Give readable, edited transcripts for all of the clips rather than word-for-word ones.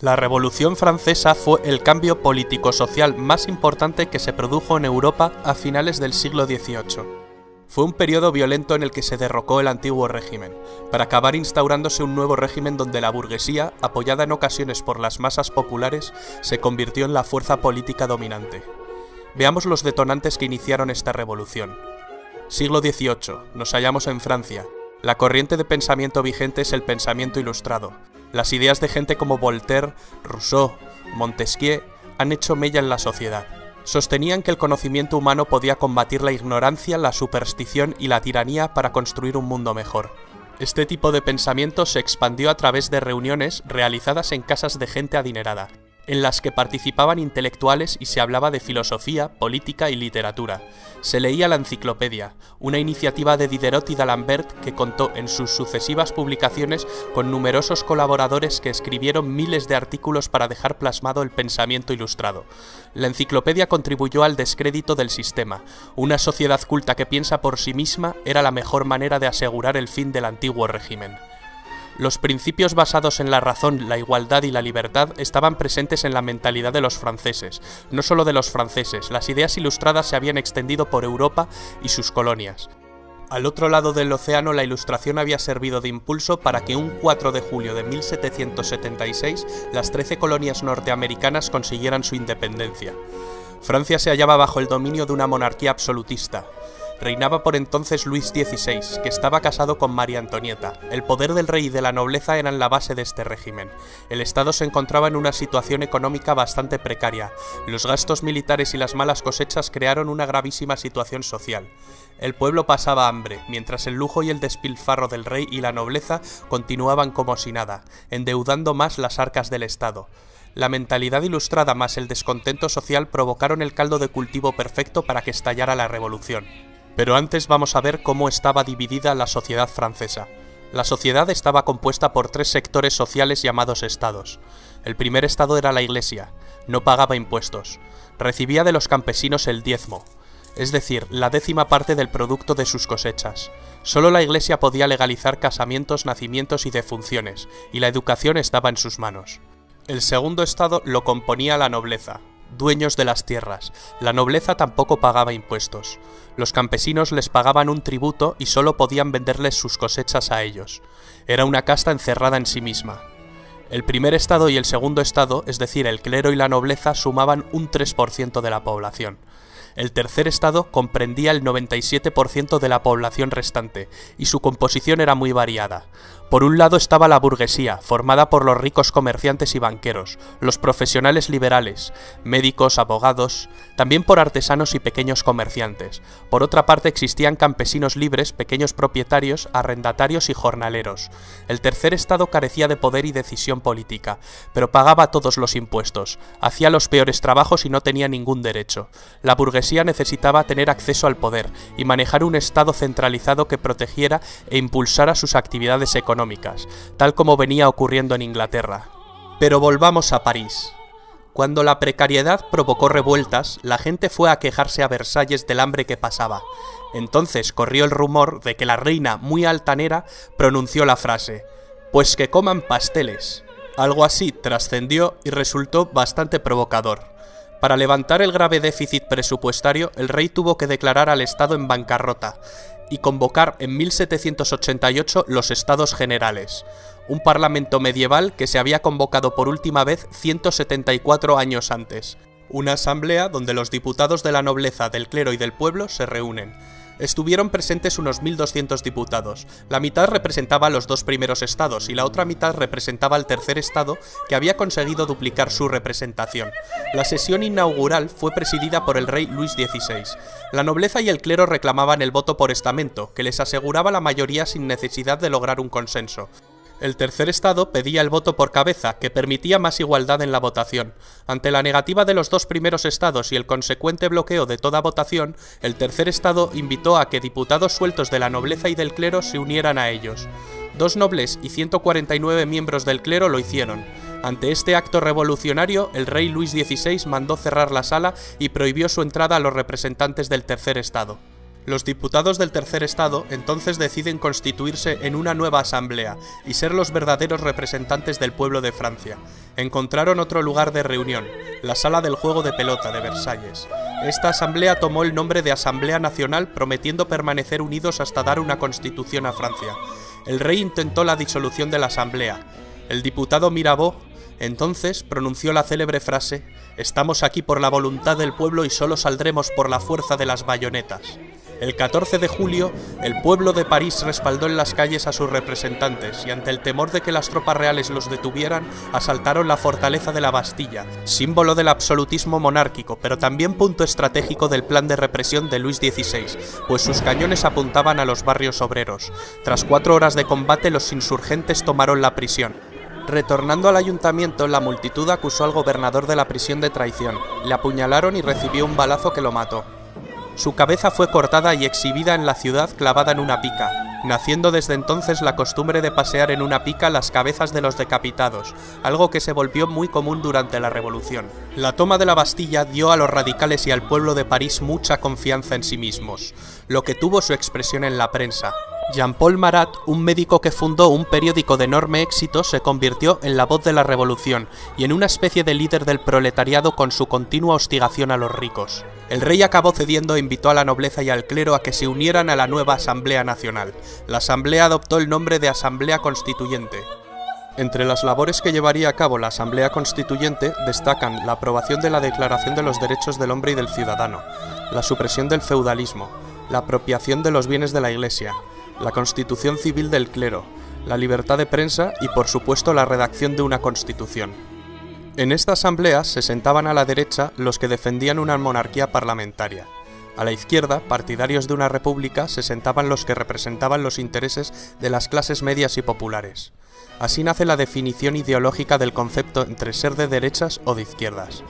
La Revolución Francesa fue el cambio político-social más importante que se produjo en Europa a finales del siglo XVIII. Fue un periodo violento en el que se derrocó el antiguo régimen, para acabar instaurándose un nuevo régimen donde la burguesía, apoyada en ocasiones por las masas populares, se convirtió en la fuerza política dominante. Veamos los detonantes que iniciaron esta revolución. Siglo XVIII. Nos hallamos en Francia. La corriente de pensamiento vigente es el pensamiento ilustrado. Las ideas de gente como Voltaire, Rousseau, Montesquieu han hecho mella en la sociedad. Sostenían que el conocimiento humano podía combatir la ignorancia, la superstición y la tiranía para construir un mundo mejor. Este tipo de pensamiento se expandió a través de reuniones realizadas en casas de gente adinerada, en las que participaban intelectuales y se hablaba de filosofía, política y literatura. Se leía la enciclopedia, una iniciativa de Diderot y d'Alembert que contó en sus sucesivas publicaciones con numerosos colaboradores que escribieron miles de artículos para dejar plasmado el pensamiento ilustrado. La enciclopedia contribuyó al descrédito del sistema. Una sociedad culta que piensa por sí misma era la mejor manera de asegurar el fin del antiguo régimen. Los principios basados en la razón, la igualdad y la libertad estaban presentes en la mentalidad de los franceses. No solo de los franceses, las ideas ilustradas se habían extendido por Europa y sus colonias. Al otro lado del océano, la Ilustración había servido de impulso para que un 4 de julio de 1776 las 13 colonias norteamericanas consiguieran su independencia. Francia se hallaba bajo el dominio de una monarquía absolutista. Reinaba por entonces Luis XVI, que estaba casado con María Antonieta. El poder del rey y de la nobleza eran la base de este régimen. El Estado se encontraba en una situación económica bastante precaria. Los gastos militares y las malas cosechas crearon una gravísima situación social. El pueblo pasaba hambre, mientras el lujo y el despilfarro del rey y la nobleza continuaban como si nada, endeudando más las arcas del Estado. La mentalidad ilustrada más el descontento social provocaron el caldo de cultivo perfecto para que estallara la revolución. Pero antes vamos a ver cómo estaba dividida la sociedad francesa. La sociedad estaba compuesta por 3 sectores sociales llamados estados. El primer estado era la Iglesia, no pagaba impuestos, recibía de los campesinos el diezmo, es decir, la 10ª parte del producto de sus cosechas. Solo la Iglesia podía legalizar casamientos, nacimientos y defunciones, y la educación estaba en sus manos. El segundo estado lo componía la nobleza, dueños de las tierras. La nobleza tampoco pagaba impuestos. Los campesinos les pagaban un tributo y solo podían venderles sus cosechas a ellos. Era una casta encerrada en sí misma. El primer estado y el segundo estado, es decir, el clero y la nobleza, sumaban un 3% de la población. El tercer estado comprendía el 97% de la población restante, y su composición era muy variada. Por un lado estaba la burguesía, formada por los ricos comerciantes y banqueros, los profesionales liberales, médicos, abogados, también por artesanos y pequeños comerciantes. Por otra parte existían campesinos libres, pequeños propietarios, arrendatarios y jornaleros. El tercer estado carecía de poder y decisión política, pero pagaba todos los impuestos, hacía los peores trabajos y no tenía ningún derecho. La burguesía necesitaba tener acceso al poder y manejar un estado centralizado que protegiera e impulsara sus actividades económicas, tal como venía ocurriendo en Inglaterra. Pero volvamos a París. Cuando la precariedad provocó revueltas, la gente fue a quejarse a Versalles del hambre que pasaba. Entonces corrió el rumor de que la reina, muy altanera, pronunció la frase: «Pues que coman pasteles». Algo así trascendió y resultó bastante provocador. Para levantar el grave déficit presupuestario, el rey tuvo que declarar al Estado en bancarrota y convocar en 1788 los Estados Generales, un parlamento medieval que se había convocado por última vez 174 años antes. Una asamblea donde los diputados de la nobleza, del clero y del pueblo se reúnen. Estuvieron presentes unos 1.200 diputados. La mitad representaba a los 2 primeros estados y la otra mitad representaba al tercer estado, que había conseguido duplicar su representación. La sesión inaugural fue presidida por el rey Luis XVI. La nobleza y el clero reclamaban el voto por estamento, que les aseguraba la mayoría sin necesidad de lograr un consenso. El tercer estado pedía el voto por cabeza, que permitía más igualdad en la votación. Ante la negativa de los 2 primeros estados y el consecuente bloqueo de toda votación, el tercer estado invitó a que diputados sueltos de la nobleza y del clero se unieran a ellos. 2 nobles y 149 miembros del clero lo hicieron. Ante este acto revolucionario, el rey Luis XVI mandó cerrar la sala y prohibió su entrada a los representantes del tercer estado. Los diputados del Tercer Estado entonces deciden constituirse en una nueva asamblea y ser los verdaderos representantes del pueblo de Francia. Encontraron otro lugar de reunión, la Sala del Juego de Pelota de Versalles. Esta asamblea tomó el nombre de Asamblea Nacional, prometiendo permanecer unidos hasta dar una constitución a Francia. El rey intentó la disolución de la asamblea. El diputado Mirabeau entonces pronunció la célebre frase: «Estamos aquí por la voluntad del pueblo y solo saldremos por la fuerza de las bayonetas». El 14 de julio, el pueblo de París respaldó en las calles a sus representantes y ante el temor de que las tropas reales los detuvieran, asaltaron la fortaleza de la Bastilla, símbolo del absolutismo monárquico, pero también punto estratégico del plan de represión de Luis XVI, pues sus cañones apuntaban a los barrios obreros. Tras 4 horas de combate, los insurgentes tomaron la prisión. Retornando al ayuntamiento, la multitud acusó al gobernador de la prisión de traición. Le apuñalaron y recibió un balazo que lo mató. Su cabeza fue cortada y exhibida en la ciudad clavada en una pica, naciendo desde entonces la costumbre de pasear en una pica las cabezas de los decapitados, algo que se volvió muy común durante la Revolución. La toma de la Bastilla dio a los radicales y al pueblo de París mucha confianza en sí mismos, lo que tuvo su expresión en la prensa. Jean-Paul Marat, un médico que fundó un periódico de enorme éxito, se convirtió en la voz de la revolución y en una especie de líder del proletariado con su continua hostigación a los ricos. El rey acabó cediendo e invitó a la nobleza y al clero a que se unieran a la nueva Asamblea Nacional. La Asamblea adoptó el nombre de Asamblea Constituyente. Entre las labores que llevaría a cabo la Asamblea Constituyente destacan la aprobación de la Declaración de los Derechos del Hombre y del Ciudadano, la supresión del feudalismo, la apropiación de los bienes de la Iglesia, la constitución civil del clero, la libertad de prensa y, por supuesto, la redacción de una constitución. En esta asamblea se sentaban a la derecha los que defendían una monarquía parlamentaria. A la izquierda, partidarios de una república, se sentaban los que representaban los intereses de las clases medias y populares. Así nace la definición ideológica del concepto entre ser de derechas o de izquierdas.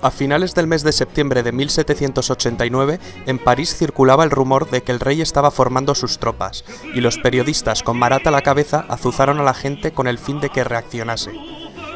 A finales del mes de septiembre de 1789, en París circulaba el rumor de que el rey estaba formando sus tropas, y los periodistas, con Marat a la cabeza, azuzaron a la gente con el fin de que reaccionase.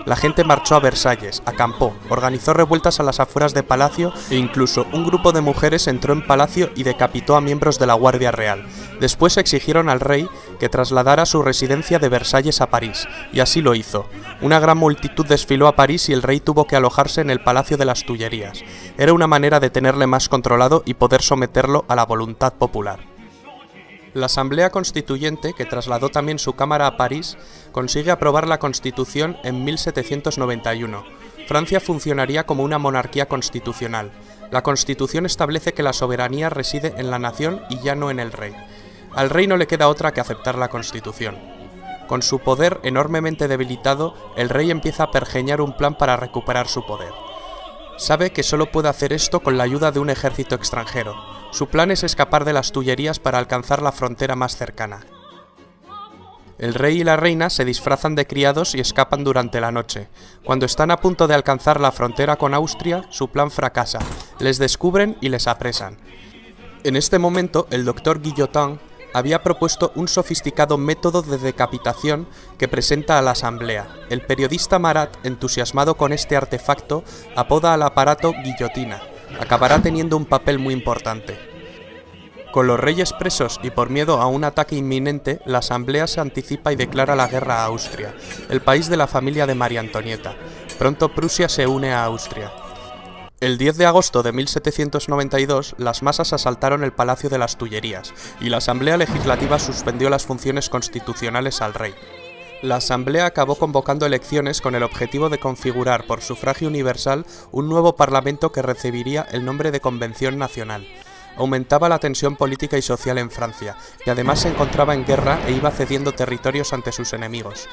La gente marchó a Versalles, acampó, organizó revueltas a las afueras de Palacio e incluso un grupo de mujeres entró en Palacio y decapitó a miembros de la Guardia Real. Después exigieron al rey que trasladara su residencia de Versalles a París, y así lo hizo. Una gran multitud desfiló a París y el rey tuvo que alojarse en el Palacio de las Tullerías. Era una manera de tenerle más controlado y poder someterlo a la voluntad popular. La Asamblea Constituyente, que trasladó también su cámara a París, consigue aprobar la Constitución en 1791. Francia funcionaría como una monarquía constitucional. La Constitución establece que la soberanía reside en la nación y ya no en el rey. Al rey no le queda otra que aceptar la Constitución. Con su poder enormemente debilitado, el rey empieza a pergeñar un plan para recuperar su poder. Sabe que solo puede hacer esto con la ayuda de un ejército extranjero. Su plan es escapar de las Tullerías para alcanzar la frontera más cercana. El rey y la reina se disfrazan de criados y escapan durante la noche. Cuando están a punto de alcanzar la frontera con Austria, su plan fracasa. Les descubren y les apresan. En este momento, el doctor Guillotin había propuesto un sofisticado método de decapitación que presenta a la asamblea. El periodista Marat, entusiasmado con este artefacto, apoda al aparato guillotina. Acabará teniendo un papel muy importante. Con los reyes presos y por miedo a un ataque inminente, la asamblea se anticipa y declara la guerra a Austria, el país de la familia de María Antonieta. Pronto Prusia se une a Austria. El 10 de agosto de 1792, las masas asaltaron el Palacio de las Tullerías y la Asamblea Legislativa suspendió las funciones constitucionales al rey. La Asamblea acabó convocando elecciones con el objetivo de configurar por sufragio universal un nuevo parlamento que recibiría el nombre de Convención Nacional. Aumentaba la tensión política y social en Francia, que además se encontraba en guerra e iba cediendo territorios ante sus enemigos.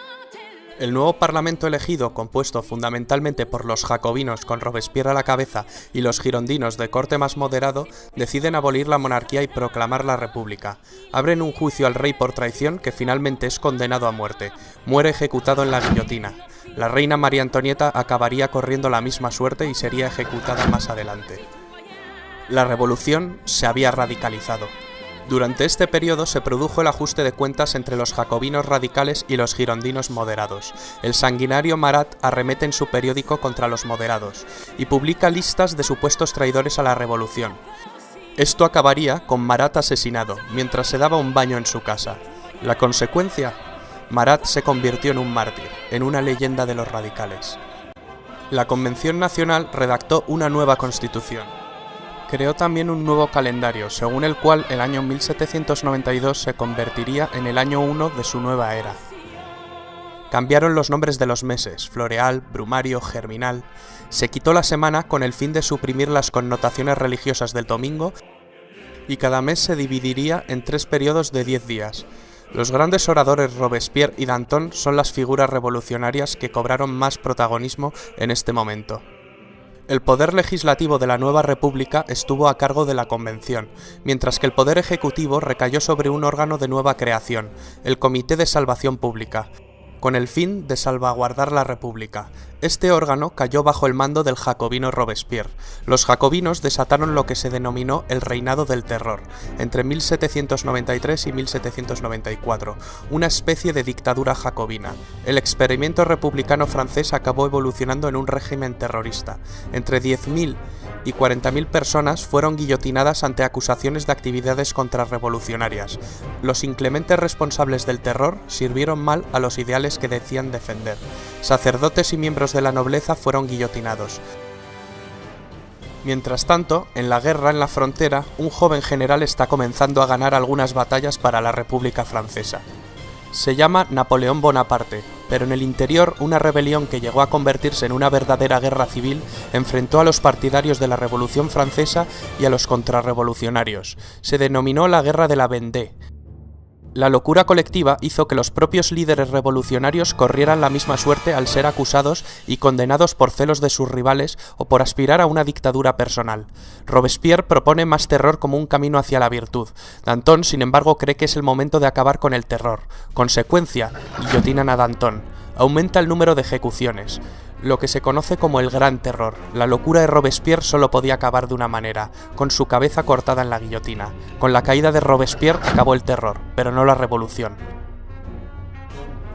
El nuevo parlamento elegido, compuesto fundamentalmente por los jacobinos con Robespierre a la cabeza y los girondinos de corte más moderado, deciden abolir la monarquía y proclamar la república. Abren un juicio al rey por traición que finalmente es condenado a muerte. Muere ejecutado en la guillotina. La reina María Antonieta acabaría corriendo la misma suerte y sería ejecutada más adelante. La revolución se había radicalizado. Durante este periodo se produjo el ajuste de cuentas entre los jacobinos radicales y los girondinos moderados. El sanguinario Marat arremete en su periódico contra los moderados y publica listas de supuestos traidores a la revolución. Esto acabaría con Marat asesinado, mientras se daba un baño en su casa. La consecuencia: Marat se convirtió en un mártir, en una leyenda de los radicales. La Convención Nacional redactó una nueva constitución. Creó también un nuevo calendario, según el cual el año 1792 se convertiría en el año 1 de su nueva era. Cambiaron los nombres de los meses: floreal, brumario, germinal. Se quitó la semana con el fin de suprimir las connotaciones religiosas del domingo y cada mes se dividiría en 3 periodos de 10 días. Los grandes oradores Robespierre y Danton son las figuras revolucionarias que cobraron más protagonismo en este momento. El poder legislativo de la nueva república estuvo a cargo de la Convención, mientras que el poder ejecutivo recayó sobre un órgano de nueva creación, el Comité de Salvación Pública, con el fin de salvaguardar la República. Este órgano cayó bajo el mando del jacobino Robespierre. Los jacobinos desataron lo que se denominó el Reinado del Terror, entre 1793 y 1794, una especie de dictadura jacobina. El experimento republicano francés acabó evolucionando en un régimen terrorista. Entre 10.000 y 40.000 personas fueron guillotinadas ante acusaciones de actividades contrarrevolucionarias. Los inclementes responsables del terror sirvieron mal a los ideales que decían defender. Sacerdotes y miembros de la nobleza fueron guillotinados. Mientras tanto, en la guerra en la frontera, un joven general está comenzando a ganar algunas batallas para la República Francesa. Se llama Napoleón Bonaparte, pero en el interior una rebelión que llegó a convertirse en una verdadera guerra civil enfrentó a los partidarios de la Revolución Francesa y a los contrarrevolucionarios. Se denominó la Guerra de la Vendée. La locura colectiva hizo que los propios líderes revolucionarios corrieran la misma suerte al ser acusados y condenados por celos de sus rivales o por aspirar a una dictadura personal. Robespierre propone más terror como un camino hacia la virtud. Danton, sin embargo, cree que es el momento de acabar con el terror. Consecuencia: guillotinan a Danton. Aumenta el número de ejecuciones, lo que se conoce como el Gran Terror. La locura de Robespierre solo podía acabar de una manera: con su cabeza cortada en la guillotina. Con la caída de Robespierre acabó el terror, pero no la revolución.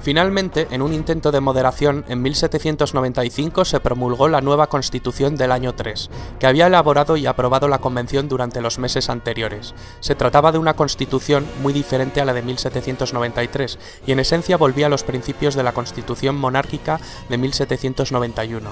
Finalmente, en un intento de moderación, en 1795 se promulgó la nueva Constitución del año 3, que había elaborado y aprobado la Convención durante los meses anteriores. Se trataba de una constitución muy diferente a la de 1793, y en esencia volvía a los principios de la Constitución monárquica de 1791.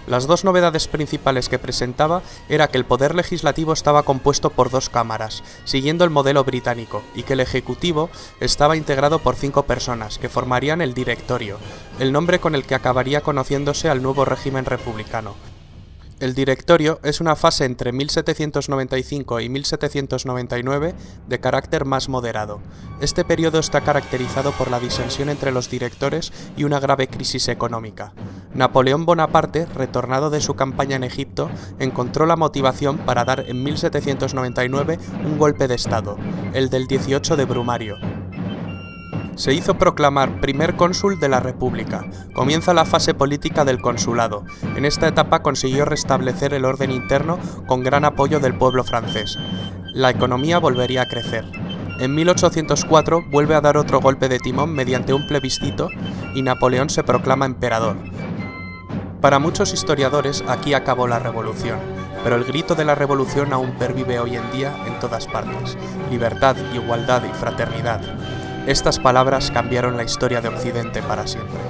Las dos novedades principales que presentaba era que el poder legislativo estaba compuesto por 2 cámaras, siguiendo el modelo británico, y que el ejecutivo estaba integrado por 5 personas, que formarían el directorio, el nombre con el que acabaría conociéndose al nuevo régimen republicano. El directorio es una fase entre 1795 y 1799 de carácter más moderado. Este periodo está caracterizado por la disensión entre los directores y una grave crisis económica. Napoleón Bonaparte, retornado de su campaña en Egipto, encontró la motivación para dar en 1799 un golpe de estado, el del 18 de Brumario. Se hizo proclamar primer cónsul de la República. Comienza la fase política del consulado. En esta etapa consiguió restablecer el orden interno con gran apoyo del pueblo francés. La economía volvería a crecer. En 1804 vuelve a dar otro golpe de timón mediante un plebiscito y Napoleón se proclama emperador. Para muchos historiadores aquí acabó la revolución, pero el grito de la revolución aún pervive hoy en día en todas partes: libertad, igualdad y fraternidad. Estas palabras cambiaron la historia de Occidente para siempre.